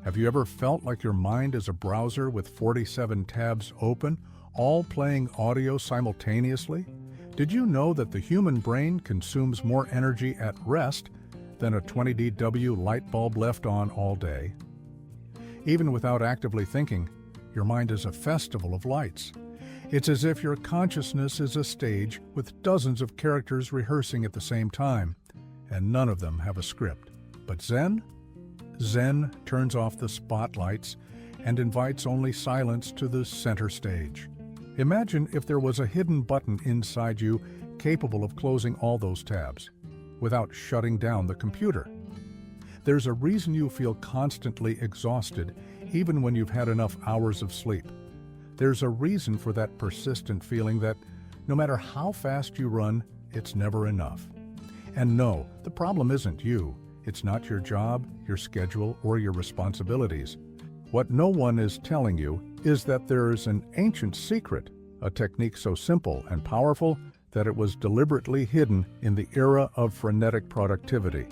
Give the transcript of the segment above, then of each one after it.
Have you ever felt like your mind is a browser with 47 tabs open, all playing audio simultaneously? Did you know that the human brain consumes more energy at rest than a 20 dW light bulb left on all day? Even without actively thinking, your mind is a festival of lights. It's as if your consciousness is a stage with dozens of characters rehearsing at the same time, and none of them have a script. But Zen? Zen turns off the spotlights and invites only silence to the center stage. Imagine if there was a hidden button inside you capable of closing all those tabs without shutting down the computer. There's a reason you feel constantly exhausted even when you've had enough hours of sleep. There's a reason for that persistent feeling that no matter how fast you run, it's never enough. And no, the problem isn't you. It's not your job, your schedule, or your responsibilities. What no one is telling you is that there's an ancient secret, a technique so simple and powerful that it was deliberately hidden in the era of frenetic productivity,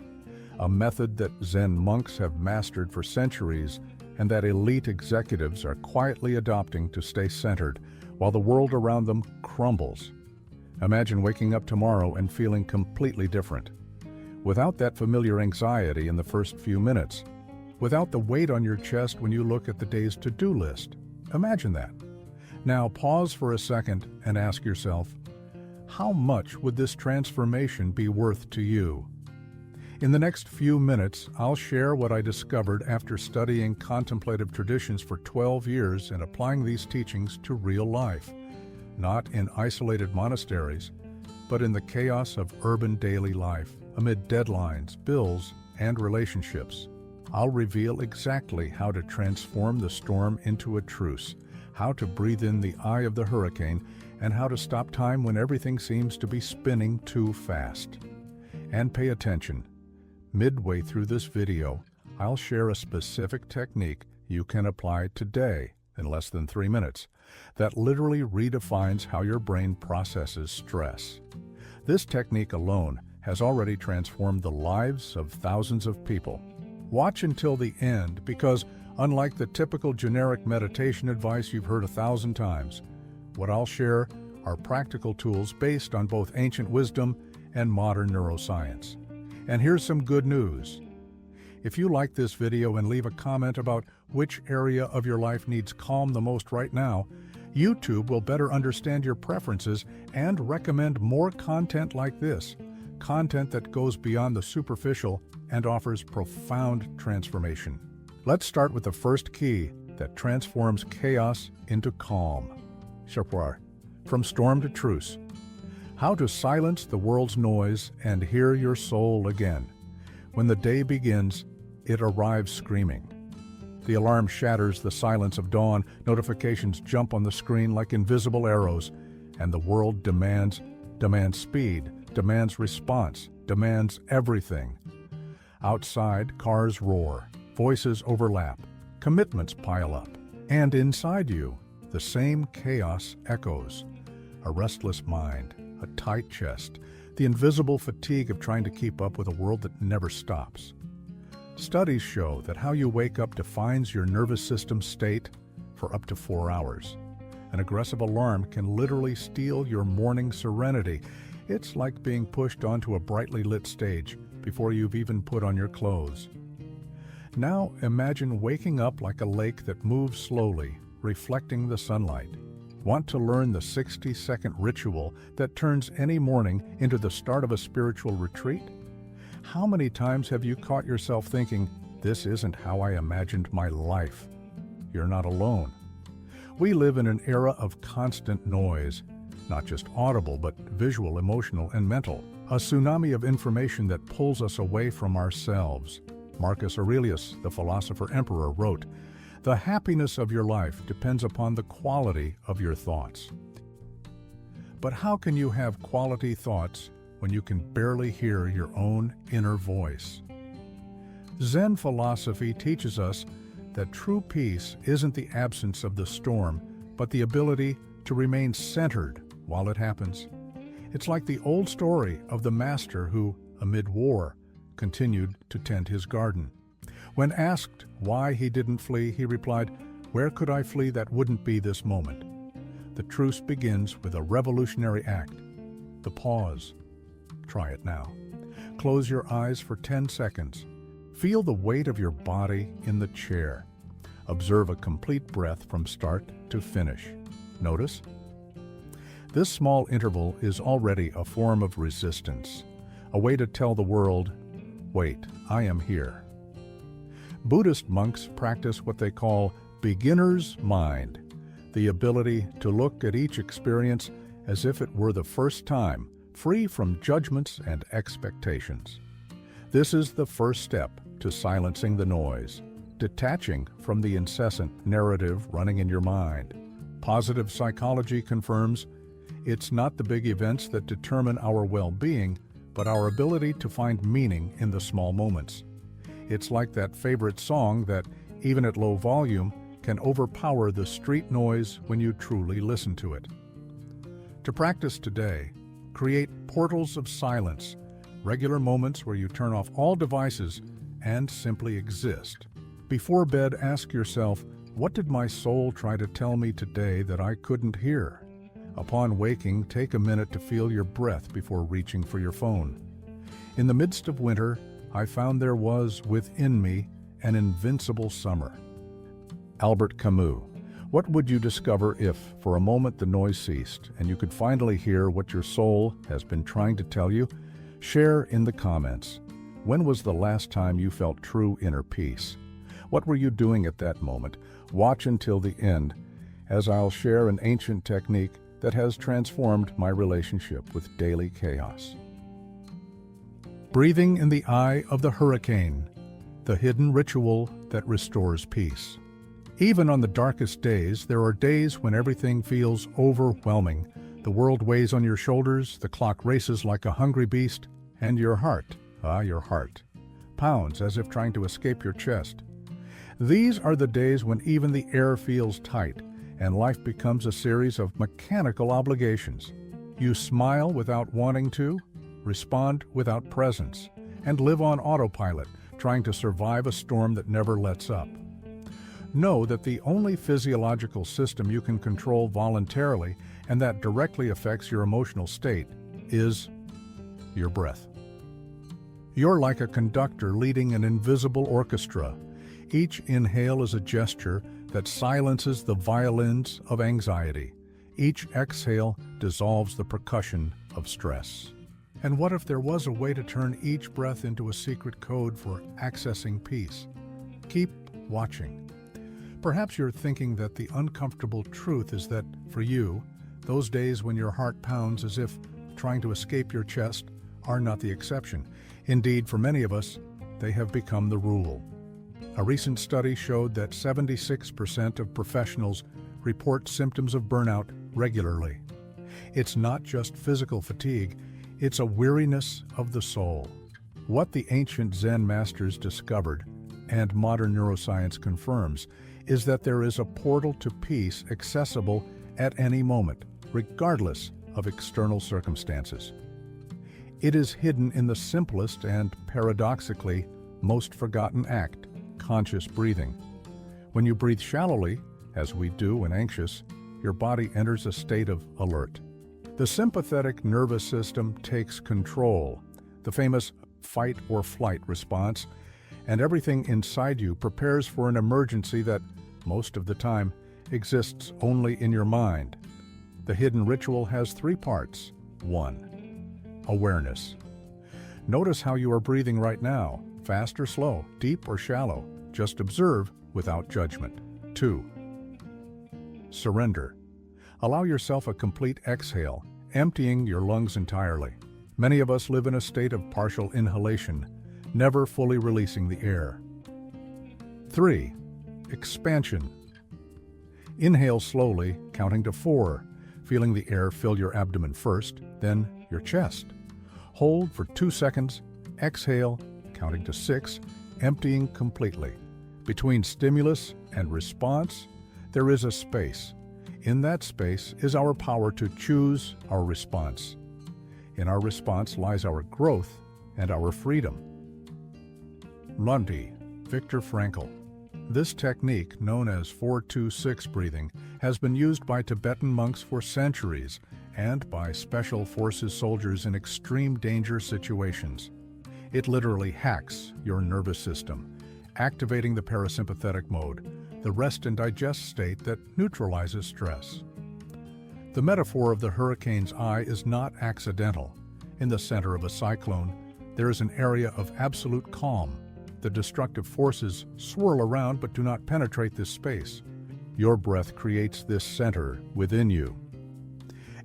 a method that Zen monks have mastered for centuries and that elite executives are quietly adopting to stay centered while the world around them crumbles. Imagine waking up tomorrow and feeling completely different. Without that familiar anxiety in the first few minutes. Without the weight on your chest when you look at the day's to-do list. Imagine that. Now pause for a second and ask yourself, how much would this transformation be worth to you? In the next few minutes, I'll share what I discovered after studying contemplative traditions for 12 years and applying these teachings to real life, not in isolated monasteries, but in the chaos of urban daily life, amid deadlines, bills, and relationships. I'll reveal exactly how to transform the storm into a truce, how to breathe in the eye of the hurricane, and how to stop time when everything seems to be spinning too fast. And pay attention. Midway through this video, I'll share a specific technique you can apply today in less than 3 minutes that literally redefines how your brain processes stress. This technique alone has already transformed the lives of thousands of people. Watch until the end because, unlike the typical generic meditation advice you've heard 1,000 times, what I'll share are practical tools based on both ancient wisdom and modern neuroscience. And here's some good news. If you like this video and leave a comment about which area of your life needs calm the most right now, YouTube will better understand your preferences and recommend more content like this, content that goes beyond the superficial and offers profound transformation. Let's start with the first key that transforms chaos into calm. From storm to truce. How to silence the world's noise and hear your soul again. When the day begins, it arrives screaming. The alarm shatters the silence of dawn, notifications jump on the screen like invisible arrows, and the world demands speed, demands response, demands everything. Outside, cars roar, voices overlap, commitments pile up, and inside you, the same chaos echoes. A restless mind, a tight chest, the invisible fatigue of trying to keep up with a world that never stops. Studies show that how you wake up defines your nervous system state for up to 4 hours. An aggressive alarm can literally steal your morning serenity. It's like being pushed onto a brightly lit stage before you've even put on your clothes. Now imagine waking up like a lake that moves slowly, reflecting the sunlight. Want to learn the 60-second ritual that turns any morning into the start of a spiritual retreat? How many times have you caught yourself thinking, this isn't how I imagined my life? You're not alone. We live in an era of constant noise, not just audible, but visual, emotional, and mental. A tsunami of information that pulls us away from ourselves. Marcus Aurelius, the philosopher emperor, wrote, "The happiness of your life depends upon the quality of your thoughts." But how can you have quality thoughts when you can barely hear your own inner voice? Zen philosophy teaches us that true peace isn't the absence of the storm, but the ability to remain centered while it happens. It's like the old story of the master who, amid war, continued to tend his garden. When asked why he didn't flee, he replied, "Where could I flee that wouldn't be this moment?" The truce begins with a revolutionary act, the pause. Try it now. Close your eyes for 10 seconds. Feel the weight of your body in the chair. Observe a complete breath from start to finish. Notice? This small interval is already a form of resistance, a way to tell the world, "Wait, I am here." Buddhist monks practice what they call beginner's mind, the ability to look at each experience as if it were the first time, free from judgments and expectations. This is the first step to silencing the noise, detaching from the incessant narrative running in your mind. Positive psychology confirms it's not the big events that determine our well-being, but our ability to find meaning in the small moments. It's like that favorite song that, even at low volume, can overpower the street noise when you truly listen to it. To practice today, create portals of silence, regular moments where you turn off all devices and simply exist. Before bed, ask yourself, what did my soul try to tell me today that I couldn't hear? Upon waking, take a minute to feel your breath before reaching for your phone. In the midst of winter, I found there was within me an invincible summer. Albert Camus. What would you discover if, for a moment, the noise ceased and you could finally hear what your soul has been trying to tell you? Share in the comments. When was the last time you felt true inner peace? What were you doing at that moment? Watch until the end, as I'll share an ancient technique that has transformed my relationship with daily chaos. Breathing in the eye of the hurricane, the hidden ritual that restores peace. Even on the darkest days, there are days when everything feels overwhelming. The world weighs on your shoulders, the clock races like a hungry beast, and your heart, your heart, pounds as if trying to escape your chest. These are the days when even the air feels tight, and life becomes a series of mechanical obligations. You smile without wanting to, respond without presence, and live on autopilot, trying to survive a storm that never lets up. Know that the only physiological system you can control voluntarily and that directly affects your emotional state is your breath. You're like a conductor leading an invisible orchestra. Each inhale is a gesture that silences the violins of anxiety. Each exhale dissolves the percussion of stress. And what if there was a way to turn each breath into a secret code for accessing peace? Keep watching. Perhaps you're thinking that the uncomfortable truth is that, for you, those days when your heart pounds as if trying to escape your chest are not the exception. Indeed, for many of us, they have become the rule. A recent study showed that 76% of professionals report symptoms of burnout regularly. It's not just physical fatigue, it's a weariness of the soul. What the ancient Zen masters discovered, and modern neuroscience confirms, is that there is a portal to peace accessible at any moment, regardless of external circumstances. It is hidden in the simplest and, paradoxically, most forgotten act, conscious breathing. When you breathe shallowly, as we do when anxious, your body enters a state of alert. The sympathetic nervous system takes control, the famous fight or flight response, and everything inside you prepares for an emergency that, most of the time, exists only in your mind. The hidden ritual has 3 parts. 1. Awareness. Notice how you are breathing right now, fast or slow, deep or shallow. Just observe without judgment. 2. Surrender. Allow yourself a complete exhale, emptying your lungs entirely. Many of us live in a state of partial inhalation, never fully releasing the air. 3. Expansion. Inhale slowly, counting to 4, feeling the air fill your abdomen first, then your chest. Hold for 2 seconds, exhale, counting to 6, emptying completely. Between stimulus and response, there is a space. In that space is our power to choose our response. In our response lies our growth and our freedom. Lunti, Viktor Frankl. This technique, known as 4-2-6 breathing, has been used by Tibetan monks for centuries and by special forces soldiers in extreme danger situations. It literally hacks your nervous system, activating the parasympathetic mode, the rest and digest state that neutralizes stress. The metaphor of the hurricane's eye is not accidental. In the center of a cyclone, there is an area of absolute calm. The destructive forces swirl around but do not penetrate this space. Your breath creates this center within you.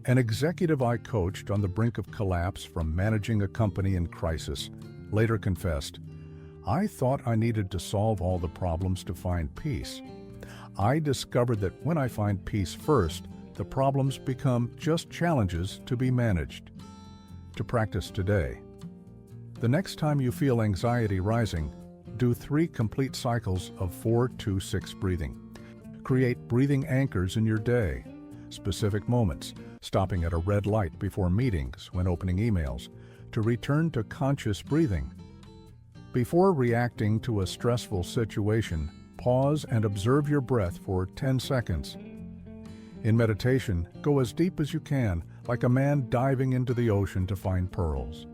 An executive I coached on the brink of collapse from managing a company in crisis later confessed, "I thought I needed to solve all the problems to find peace. I discovered that when I find peace first, the problems become just challenges to be managed." To practice today. The next time you feel anxiety rising, do 3 complete cycles of 4-2-6 breathing. Create breathing anchors in your day. Specific moments, stopping at a red light before meetings when opening emails, to return to conscious breathing. Before reacting to a stressful situation, pause and observe your breath for 10 seconds. In meditation, go as deep as you can, like a man diving into the ocean to find pearls.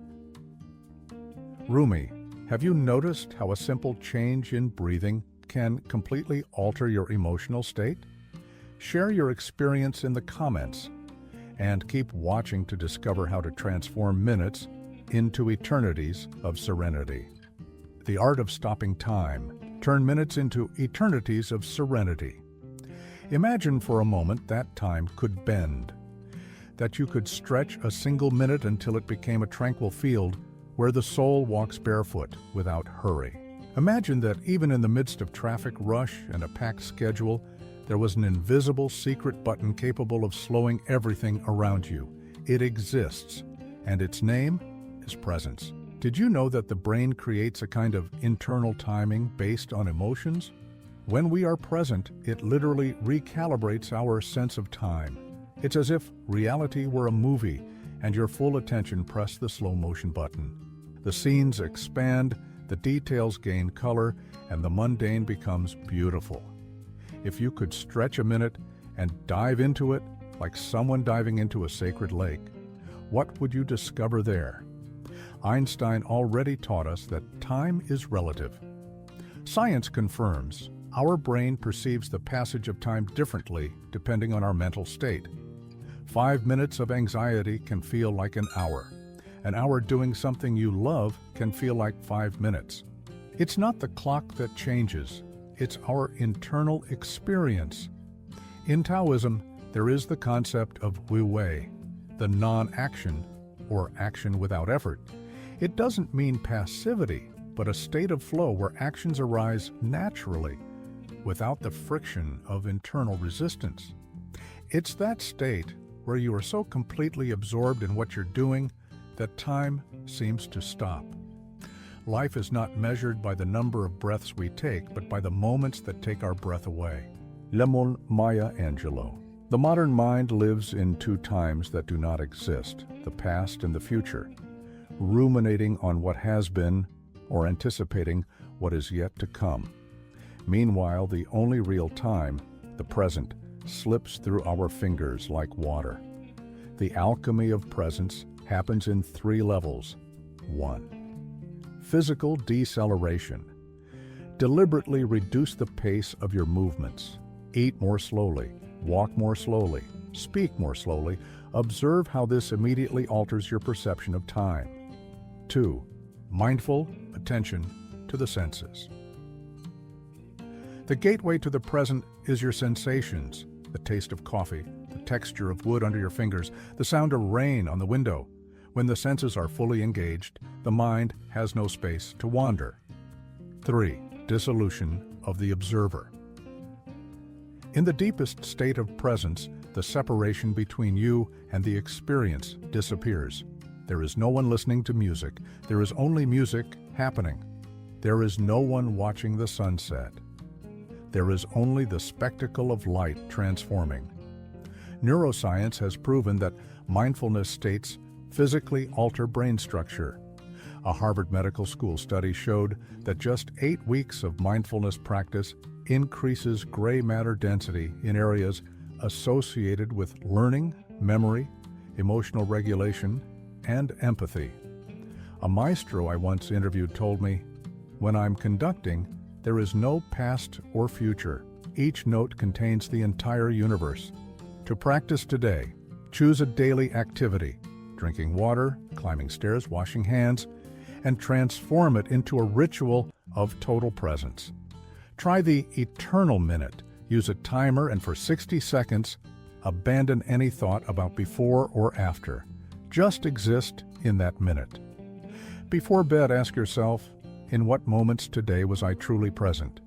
Rumi, have you noticed how a simple change in breathing can completely alter your emotional state? Share your experience in the comments, and keep watching to discover how to transform minutes into eternities of serenity. The art of stopping time. Turn minutes into eternities of serenity. Imagine for a moment that time could bend, that you could stretch a single minute until it became a tranquil field where the soul walks barefoot without hurry. Imagine that even in the midst of traffic rush and a packed schedule, there was an invisible secret button capable of slowing everything around you. It exists, and its name is presence. Did you know that the brain creates a kind of internal timing based on emotions? When we are present, it literally recalibrates our sense of time. It's as if reality were a movie and your full attention pressed the slow motion button. The scenes expand, the details gain color, and the mundane becomes beautiful. If you could stretch a minute and dive into it like someone diving into a sacred lake, what would you discover there? Einstein already taught us that time is relative. Science confirms our brain perceives the passage of time differently depending on our mental state. 5 minutes of anxiety can feel like an hour. An hour doing something you love can feel like 5 minutes. It's not the clock that changes, it's our internal experience. In Taoism, there is the concept of wu wei, the non-action, or action without effort. It doesn't mean passivity, but a state of flow where actions arise naturally, without the friction of internal resistance. It's that state where you are so completely absorbed in what you're doing that time seems to stop. Life is not measured by the number of breaths we take, but by the moments that take our breath away. Lemon Maya Angelou. The modern mind lives in 2 times that do not exist, the past and the future, ruminating on what has been or anticipating what is yet to come. Meanwhile, the only real time, the present, slips through our fingers like water. The alchemy of presence happens in 3 levels. 1. Physical deceleration. Deliberately reduce the pace of your movements. Eat more slowly, walk more slowly, speak more slowly. Observe how this immediately alters your perception of time. 2. Mindful attention to the senses. The gateway to the present is your sensations, the taste of coffee, the texture of wood under your fingers, the sound of rain on the window. When the senses are fully engaged, the mind has no space to wander. 3. Dissolution of the observer. In the deepest state of presence, the separation between you and the experience disappears. There is no one listening to music. There is only music happening. There is no one watching the sunset. There is only the spectacle of light transforming. Neuroscience has proven that mindfulness states physically alter brain structure. A Harvard Medical School study showed that just 8 weeks of mindfulness practice increases gray matter density in areas associated with learning, memory, emotional regulation, and empathy. A maestro I once interviewed told me, "When I'm conducting, there is no past or future. Each note contains the entire universe." To practice today, choose a daily activity, drinking water, climbing stairs, washing hands, and transform it into a ritual of total presence. Try the Eternal Minute. Use a timer and for 60 seconds, abandon any thought about before or after. Just exist in that minute. Before bed, ask yourself, in what moments today was I truly present?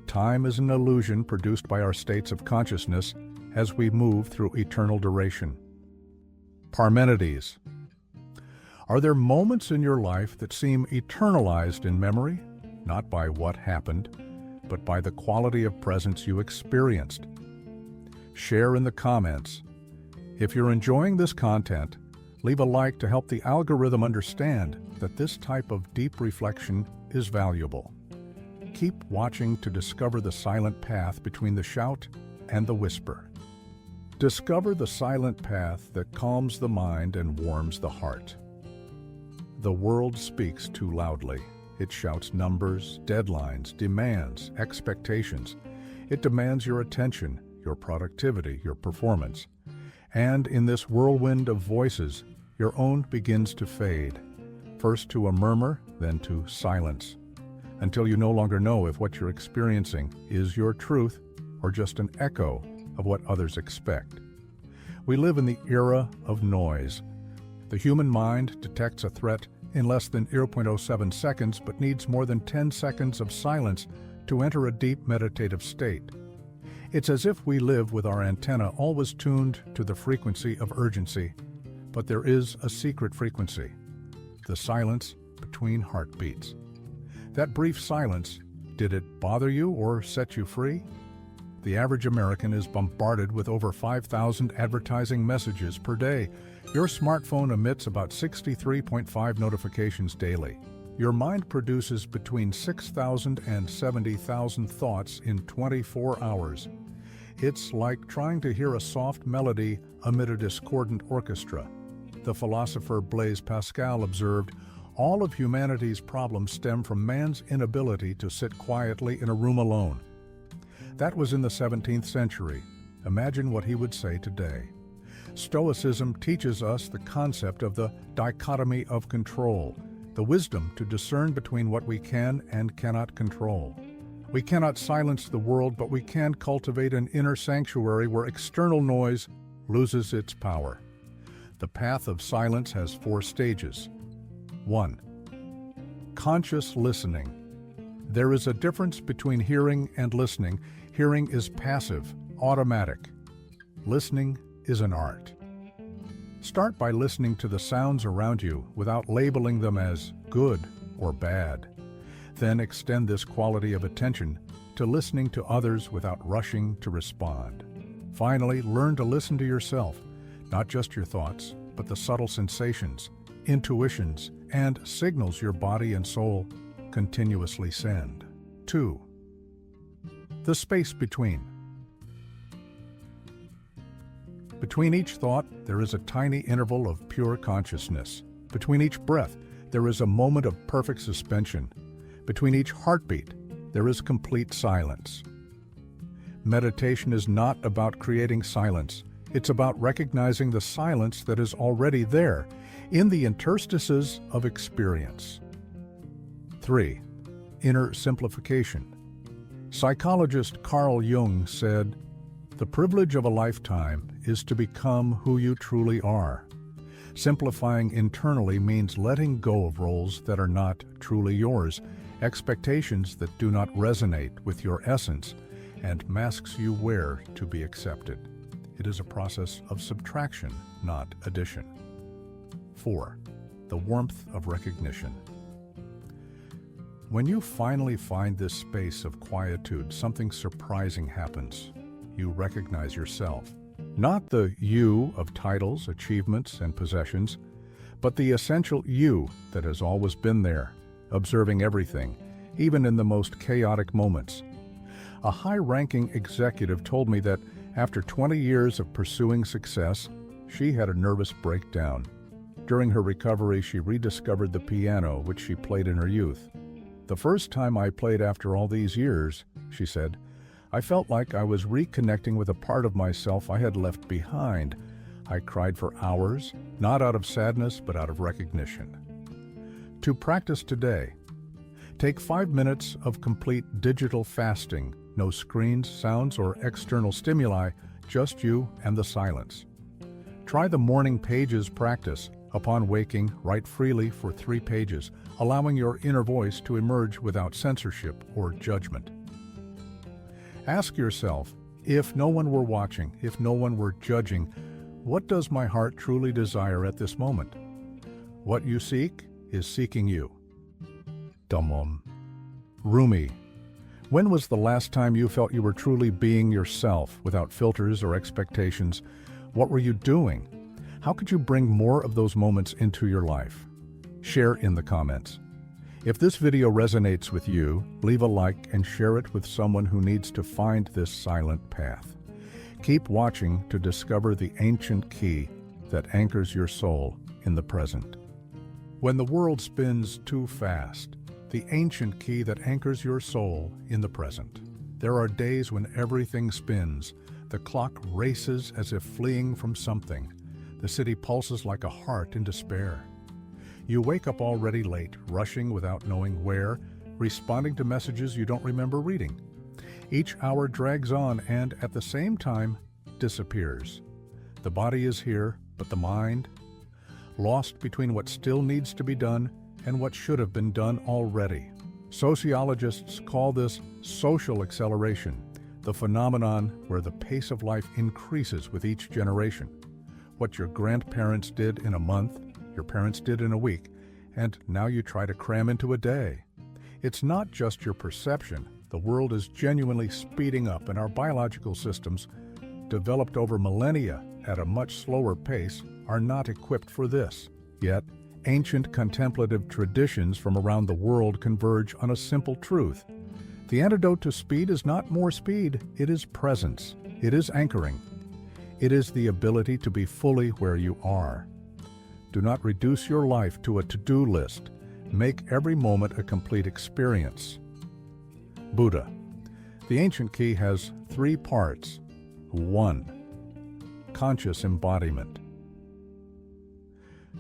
Time is an illusion produced by our states of consciousness as we move through eternal duration. Parmenides. Are there moments in your life that seem eternalized in memory, not by what happened, but by the quality of presence you experienced? Share in the comments. If you're enjoying this content, leave a like to help the algorithm understand that this type of deep reflection is valuable. Keep watching to discover the silent path between the shout and the whisper. Discover the silent path that calms the mind and warms the heart. The world speaks too loudly. It shouts numbers, deadlines, demands, expectations. It demands your attention, your productivity, your performance. And in this whirlwind of voices, your own begins to fade, first to a murmur, then to silence, until you no longer know if what you're experiencing is your truth or just an echo of what others expect. We live in the era of noise. The human mind detects a threat in less than 0.07 seconds, but needs more than 10 seconds of silence to enter a deep meditative state. It's as if we live with our antenna always tuned to the frequency of urgency, but there is a secret frequency, the silence between heartbeats. That brief silence, did it bother you or set you free? The average American is bombarded with over 5,000 advertising messages per day. Your smartphone emits about 63.5 notifications daily. Your mind produces between 6,000 and 70,000 thoughts in 24 hours. It's like trying to hear a soft melody amid a discordant orchestra. The philosopher Blaise Pascal observed, "All of humanity's problems stem from man's inability to sit quietly in a room alone." That was in the 17th century. Imagine what he would say today. Stoicism teaches us the concept of the dichotomy of control, the wisdom to discern between what we can and cannot control. We cannot silence the world, but we can cultivate an inner sanctuary where external noise loses its power. The path of silence has 4 stages. 1. Conscious listening. There is a difference between hearing and listening. Hearing is passive, automatic. Listening is an art. Start by listening to the sounds around you without labeling them as good or bad. Then extend this quality of attention to listening to others without rushing to respond. Finally, learn to listen to yourself, not just your thoughts, but the subtle sensations, intuitions, and signals your body and soul continuously send. 2. The space between. Between each thought, there is a tiny interval of pure consciousness. Between each breath, there is a moment of perfect suspension. Between each heartbeat, there is complete silence. Meditation is not about creating silence. It's about recognizing the silence that is already there, in the interstices of experience. 3. Inner simplification. Psychologist Carl Jung said, "The privilege of a lifetime is to become who you truly are." Simplifying internally means letting go of roles that are not truly yours, expectations that do not resonate with your essence, and masks you wear to be accepted. It is a process of subtraction, not addition. 4. The warmth of recognition. When you finally find this space of quietude, something surprising happens. You recognize yourself. Not the you of titles, achievements, and possessions, but the essential you that has always been there, observing everything, even in the most chaotic moments. A high-ranking executive told me that after 20 years of pursuing success, she had a nervous breakdown. During her recovery, she rediscovered the piano, which she played in her youth. "The first time I played after all these years," she said, "I felt like I was reconnecting with a part of myself I had left behind. I cried for hours, not out of sadness, but out of recognition." To practice today, take 5 minutes of complete digital fasting. No screens, sounds, or external stimuli, just you and the silence. Try the morning pages practice. Upon waking, write freely for 3 pages, allowing your inner voice to emerge without censorship or judgment. Ask yourself, if no one were watching, if no one were judging, what does my heart truly desire at this moment? What you seek is seeking you. Dhammam. Rumi. When was the last time you felt you were truly being yourself, without filters or expectations? What were you doing? How could you bring more of those moments into your life? Share in the comments. If this video resonates with you, leave a like and share it with someone who needs to find this silent path. Keep watching to discover the ancient key that anchors your soul in the present. When the world spins too fast, the ancient key that anchors your soul in the present. There are days when everything spins. The clock races as if fleeing from something. The city pulses like a heart in despair. You wake up already late, rushing without knowing where, responding to messages you don't remember reading. Each hour drags on and, at the same time, disappears. The body is here, but the mind, lost between what still needs to be done and what should have been done already. Sociologists call this social acceleration, the phenomenon where the pace of life increases with each generation. What your grandparents did in a month, your parents did in a week, and now you try to cram into a day. It's not just your perception. The world is genuinely speeding up, and our biological systems, developed over millennia at a much slower pace, are not equipped for this. Yet, ancient contemplative traditions from around the world converge on a simple truth. The antidote to speed is not more speed, it is presence. It is anchoring. It is the ability to be fully where you are. Do not reduce your life to a to-do list. Make every moment a complete experience. Buddha. The ancient key has 3 parts. 1. Conscious embodiment.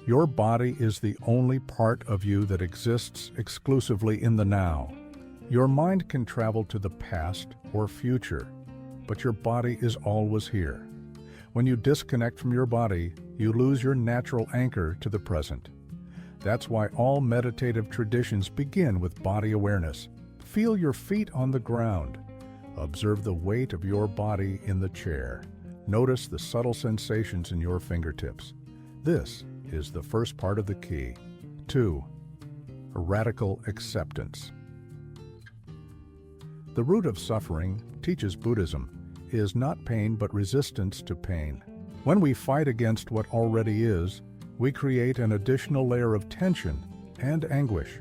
Your body is the only part of you that exists exclusively in the now. Your mind can travel to the past or future, but your body is always here. When you disconnect from your body, you lose your natural anchor to the present. That's why all meditative traditions begin with body awareness. Feel your feet on the ground. Observe the weight of your body in the chair. Notice the subtle sensations in your fingertips. This is the first part of the key. 2. Radical acceptance. The root of suffering, teaches Buddhism, is not pain but resistance to pain. When we fight against what already is, we create an additional layer of tension and anguish.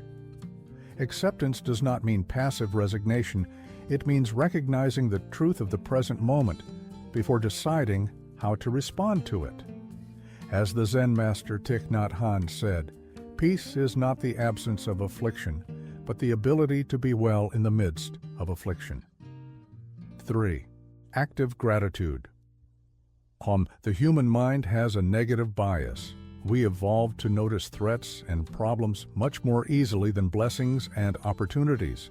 Acceptance does not mean passive resignation. It means recognizing the truth of the present moment before deciding how to respond to it. As the Zen master Thich Nhat Hanh said, "Peace is not the absence of affliction, but the ability to be well in the midst of affliction." 3. Active gratitude. The human mind has a negative bias. We evolved to notice threats and problems much more easily than blessings and opportunities.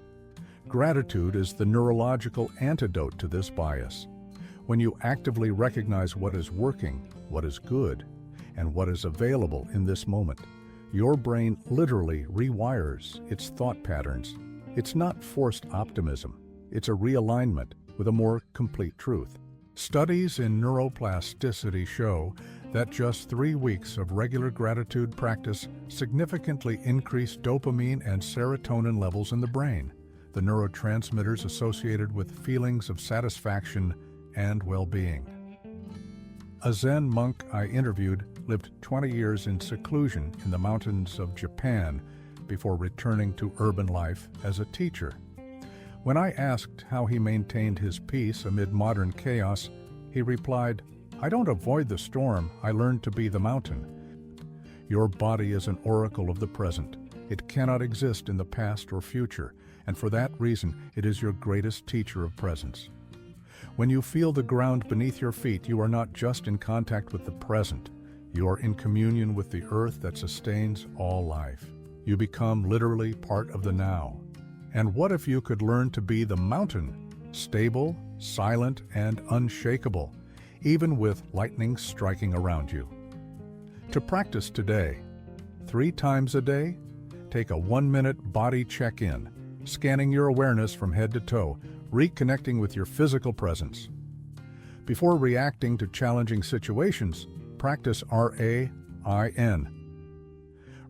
Gratitude is the neurological antidote to this bias. When you actively recognize what is working, what is good, and what is available in this moment, your brain literally rewires its thought patterns. It's not forced optimism. It's a realignment with a more complete truth. Studies in neuroplasticity show that just 3 weeks of regular gratitude practice significantly increase dopamine and serotonin levels in the brain, the neurotransmitters associated with feelings of satisfaction and well-being. A Zen monk I interviewed lived 20 years in seclusion in the mountains of Japan before returning to urban life as a teacher. When I asked how he maintained his peace amid modern chaos, he replied, "I don't avoid the storm, I learn to be the mountain." Your body is an oracle of the present. It cannot exist in the past or future, and for that reason, it is your greatest teacher of presence. When you feel the ground beneath your feet, you are not just in contact with the present, you are in communion with the earth that sustains all life. You become literally part of the now. And what if you could learn to be the mountain, stable, silent, and unshakable, even with lightning striking around you? To practice today, 3 times a day, take a 1-minute body check-in, scanning your awareness from head to toe, reconnecting with your physical presence. Before reacting to challenging situations, practice RAIN.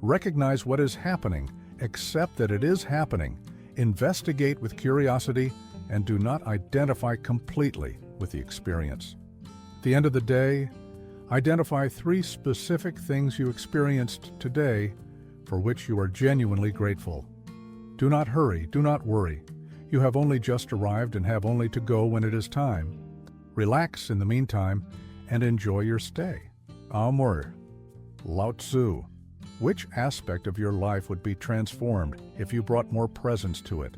Recognize what is happening, accept that it is happening, investigate with curiosity, and do not identify completely with the experience. At the end of the day, identify 3 specific things you experienced today for which you are genuinely grateful. Do not hurry, do not worry. You have only just arrived and have only to go when it is time. Relax in the meantime and enjoy your stay. Amor, Lao Tzu. Which aspect of your life would be transformed if you brought more presence to it?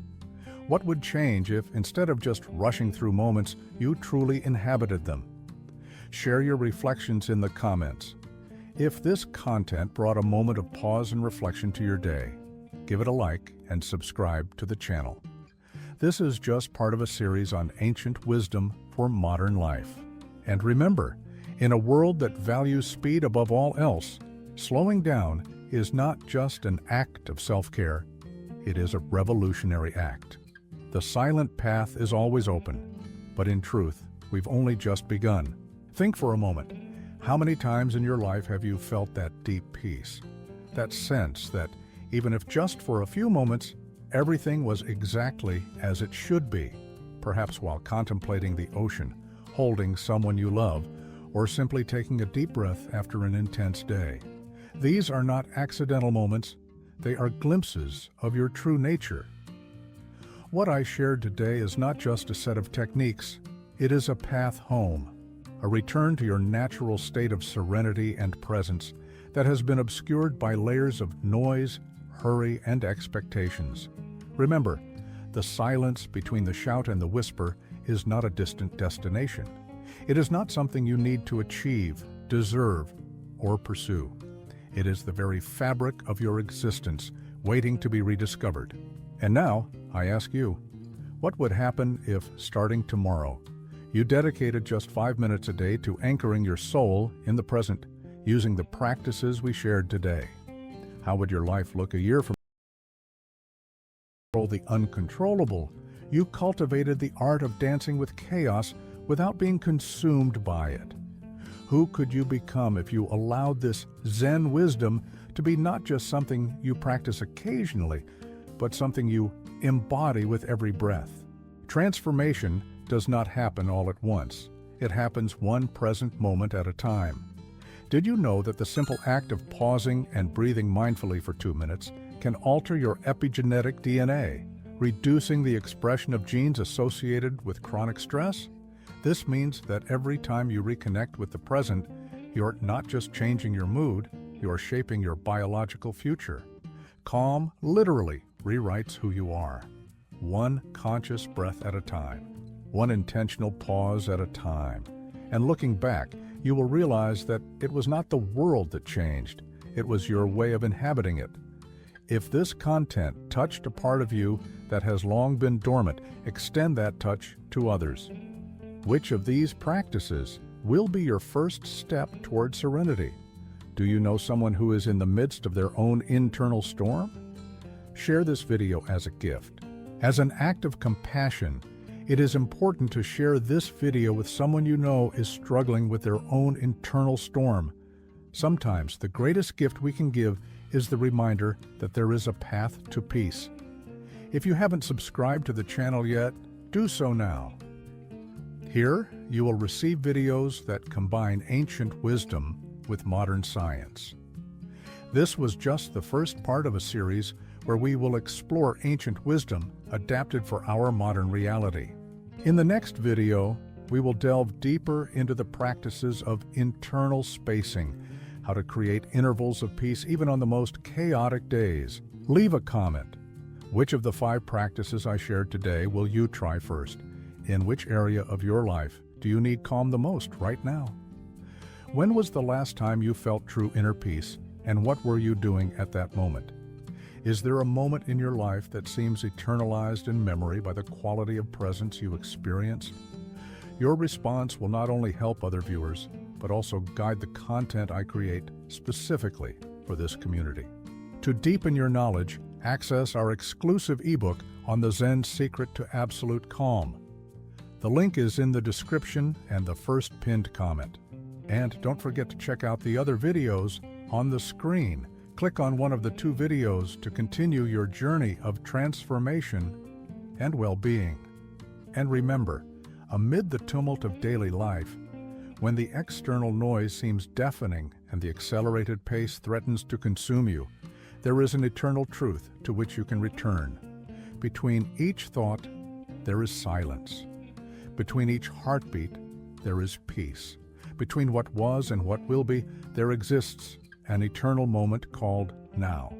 What would change if, instead of just rushing through moments, you truly inhabited them? Share your reflections in the comments. If this content brought a moment of pause and reflection to your day, give it a like and subscribe to the channel. This is just part of a series on ancient wisdom for modern life. And remember, in a world that values speed above all else, slowing down is not just an act of self-care, it is a revolutionary act. The silent path is always open, but in truth, we've only just begun. Think for a moment, how many times in your life have you felt that deep peace? That sense that, even if just for a few moments, everything was exactly as it should be, perhaps while contemplating the ocean, holding someone you love, or simply taking a deep breath after an intense day. These are not accidental moments, they are glimpses of your true nature. What I shared today is not just a set of techniques, it is a path home, a return to your natural state of serenity and presence that has been obscured by layers of noise, hurry, and expectations. Remember, the silence between the shout and the whisper is not a distant destination. It is not something you need to achieve, deserve, or pursue. It is the very fabric of your existence, waiting to be rediscovered. And now, I ask you, what would happen if, starting tomorrow, you dedicated just 5 minutes a day to anchoring your soul in the present, using the practices we shared today? How would your life look a year from now? The uncontrollable, you cultivated the art of dancing with chaos without being consumed by it. Who could you become if you allowed this Zen wisdom to be not just something you practice occasionally, but something you embody with every breath? Transformation does not happen all at once. It happens one present moment at a time. Did you know that the simple act of pausing and breathing mindfully for 2 minutes can alter your epigenetic DNA, reducing the expression of genes associated with chronic stress? This means that every time you reconnect with the present, you're not just changing your mood, you're shaping your biological future. Calm literally rewrites who you are, one conscious breath at a time, one intentional pause at a time. And looking back, you will realize that it was not the world that changed, it was your way of inhabiting it. If this content touched a part of you that has long been dormant, extend that touch to others. Which of these practices will be your first step toward serenity? Do you know someone who is in the midst of their own internal storm? Share this video as a gift. As an act of compassion, it is important to share this video with someone you know is struggling with their own internal storm. Sometimes the greatest gift we can give is the reminder that there is a path to peace. If you haven't subscribed to the channel yet, do so now. Here, you will receive videos that combine ancient wisdom with modern science. This was just the first part of a series where we will explore ancient wisdom adapted for our modern reality. In the next video, we will delve deeper into the practices of internal spacing, how to create intervals of peace even on the most chaotic days. Leave a comment. Which of the 5 practices I shared today will you try first? In which area of your life do you need calm the most right now? When was the last time you felt true inner peace, and what were you doing at that moment? Is there a moment in your life that seems eternalized in memory by the quality of presence you experienced? Your response will not only help other viewers, but also guide the content I create specifically for this community. To deepen your knowledge, access our exclusive ebook on the Zen Secret to Absolute Calm. The link is in the description and the first pinned comment. And don't forget to check out the other videos on the screen. Click on one of the 2 videos to continue your journey of transformation and well-being. And remember, amid the tumult of daily life, when the external noise seems deafening and the accelerated pace threatens to consume you, there is an eternal truth to which you can return. Between each thought, there is silence. Between each heartbeat, there is peace. Between what was and what will be, there exists an eternal moment called now.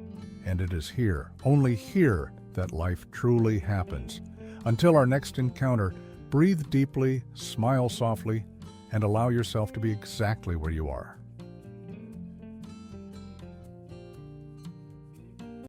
And it is here, only here, that life truly happens. Until our next encounter, breathe deeply, smile softly, and allow yourself to be exactly where you are.